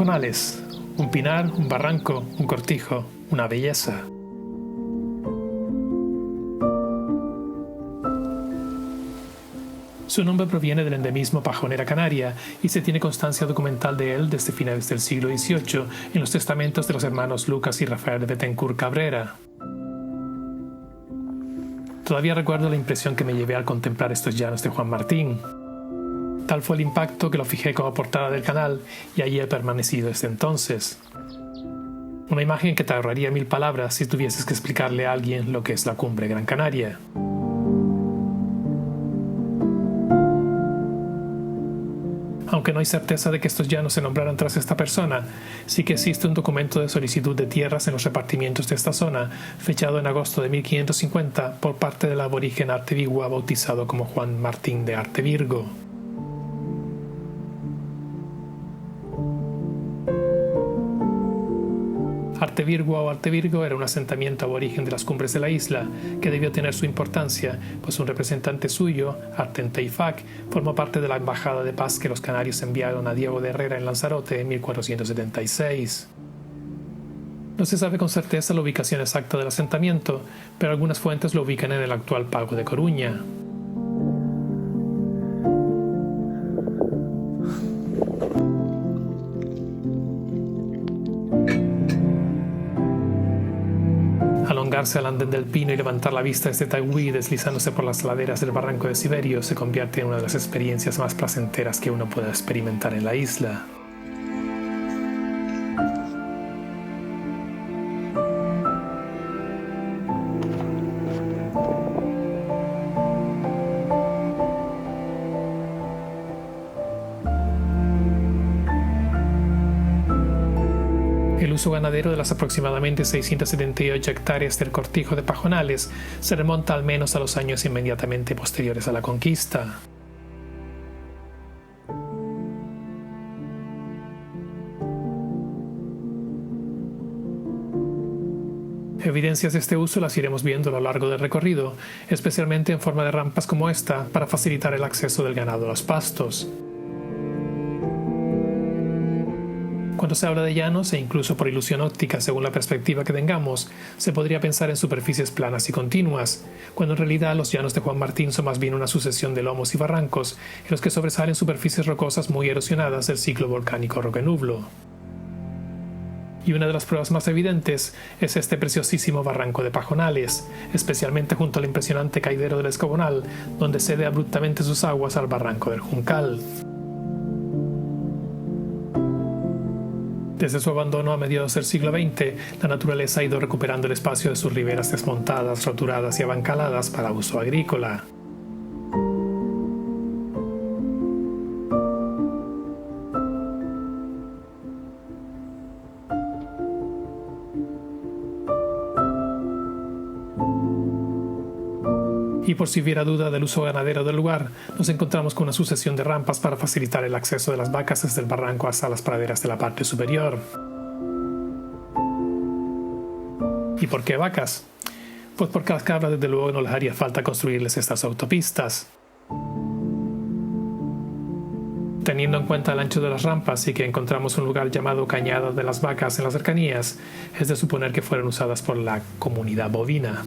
Pajonales. Un pinar, un barranco, un cortijo, una belleza. Su nombre proviene del endemismo pajonera canaria y se tiene constancia documental de él desde finales del siglo XVIII en los testamentos de los hermanos Lucas y Rafael de Bethencourt Cabrera. Todavía recuerdo la impresión que me llevé al contemplar estos llanos de Juan Martín. Tal fue el impacto que lo fijé como portada del canal y allí he permanecido desde entonces. Una imagen que te ahorraría 1000 palabras si tuvieses que explicarle a alguien lo que es la cumbre Gran Canaria. Aunque no hay certeza de que estos llanos se nombraran tras esta persona, sí que existe un documento de solicitud de tierras en los repartimientos de esta zona, fechado en agosto de 1550 por parte del aborigen Artevigua bautizado como Juan Martín de Artevirgo. Artevirgua o Artevirgo era un asentamiento aborigen de las cumbres de la isla que debió tener su importancia, pues un representante suyo, Artenteifac, formó parte de la embajada de paz que los canarios enviaron a Diego de Herrera en Lanzarote en 1476. No se sabe con certeza la ubicación exacta del asentamiento, pero algunas fuentes lo ubican en el actual Pago de Coruña. Alongarse al andén del Pino y levantar la vista desde Taigüí deslizándose por las laderas del barranco de Siberio se convierte en una de las experiencias más placenteras que uno pueda experimentar en la isla. El uso ganadero de las aproximadamente 678 hectáreas del cortijo de Pajonales se remonta al menos a los años inmediatamente posteriores a la conquista. Evidencias de este uso las iremos viendo a lo largo del recorrido, especialmente en forma de rampas como esta para facilitar el acceso del ganado a los pastos. Cuando se habla de llanos, e incluso por ilusión óptica según la perspectiva que tengamos, se podría pensar en superficies planas y continuas, cuando en realidad los llanos de Juan Martín son más bien una sucesión de lomos y barrancos en los que sobresalen superficies rocosas muy erosionadas del ciclo volcánico Roque-Nublo. Y una de las pruebas más evidentes es este preciosísimo barranco de Pajonales, especialmente junto al impresionante caidero del Escobonal, donde cede abruptamente sus aguas al barranco del Juncal. Desde su abandono a mediados del siglo XX, la naturaleza ha ido recuperando el espacio de sus riberas desmontadas, roturadas y abancaladas para uso agrícola. Y por si hubiera duda del uso ganadero del lugar, nos encontramos con una sucesión de rampas para facilitar el acceso de las vacas desde el barranco hasta las praderas de la parte superior. ¿Y por qué vacas? Pues porque a las cabras desde luego no les haría falta construirles estas autopistas. Teniendo en cuenta el ancho de las rampas y que encontramos un lugar llamado Cañada de las Vacas en las cercanías, es de suponer que fueron usadas por la comunidad bovina.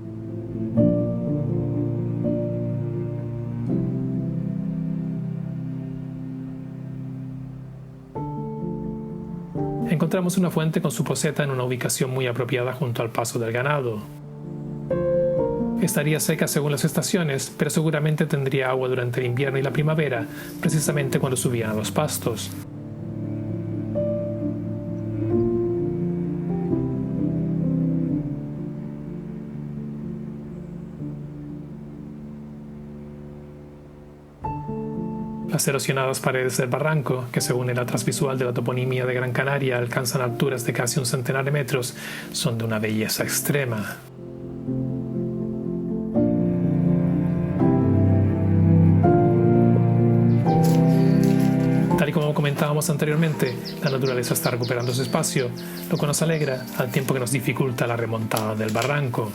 Encontramos una fuente con su poceta en una ubicación muy apropiada junto al paso del ganado. Estaría seca según las estaciones, pero seguramente tendría agua durante el invierno y la primavera, precisamente cuando subían a los pastos. Las erosionadas paredes del barranco, que según el atlas visual de la toponimia de Gran Canaria alcanzan alturas de casi un centenar de metros, son de una belleza extrema. Tal y como comentábamos anteriormente, la naturaleza está recuperando su espacio, lo que nos alegra al tiempo que nos dificulta la remontada del barranco.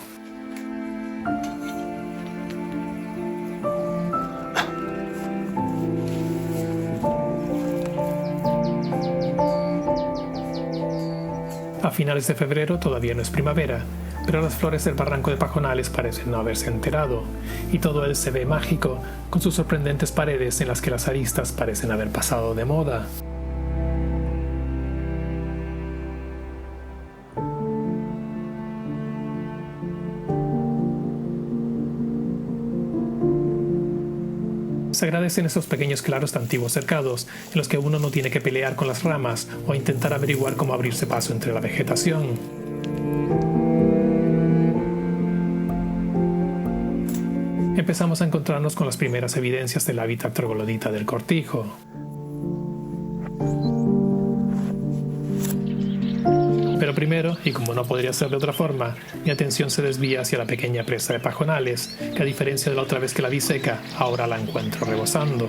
A finales de febrero todavía no es primavera, pero las flores del barranco de Pajonales parecen no haberse enterado, y todo él se ve mágico, con sus sorprendentes paredes en las que las aristas parecen haber pasado de moda. Se agradecen esos pequeños claros de antiguos cercados, en los que uno no tiene que pelear con las ramas o intentar averiguar cómo abrirse paso entre la vegetación. Empezamos a encontrarnos con las primeras evidencias del hábitat troglodita del cortijo. Pero primero, y como no podría ser de otra forma, mi atención se desvía hacia la pequeña presa de Pajonales, que a diferencia de la otra vez que la vi seca, ahora la encuentro rebosando.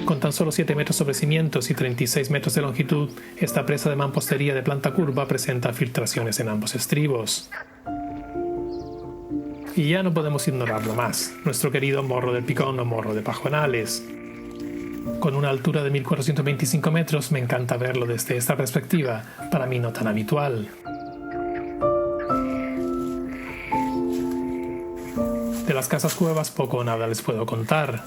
Con tan solo 7 metros sobre cimientos y 36 metros de longitud, esta presa de mampostería de planta curva presenta filtraciones en ambos estribos. Y ya no podemos ignorarlo más, nuestro querido Morro del Picón o Morro de Pajonales. Con una altura de 1425 metros me encanta verlo desde esta perspectiva, para mí no tan habitual. De las casas cuevas poco o nada les puedo contar.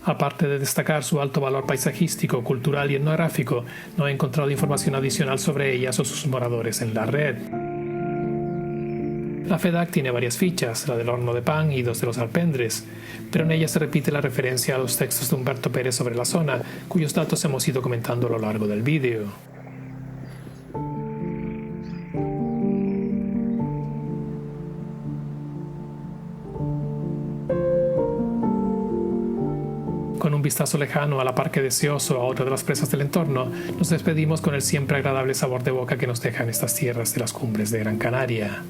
Aparte de destacar su alto valor paisajístico, cultural y etnográfico, no he encontrado información adicional sobre ellas o sus moradores en la red. La FEDAC tiene varias fichas, la del horno de pan y 2 de los alpendres, pero en ella se repite la referencia a los textos de Humberto Pérez sobre la zona, cuyos datos hemos ido comentando a lo largo del vídeo. Con un vistazo lejano a la Parque Deseoso o a otra de las presas del entorno, nos despedimos con el siempre agradable sabor de boca que nos dejan estas tierras de las cumbres de Gran Canaria.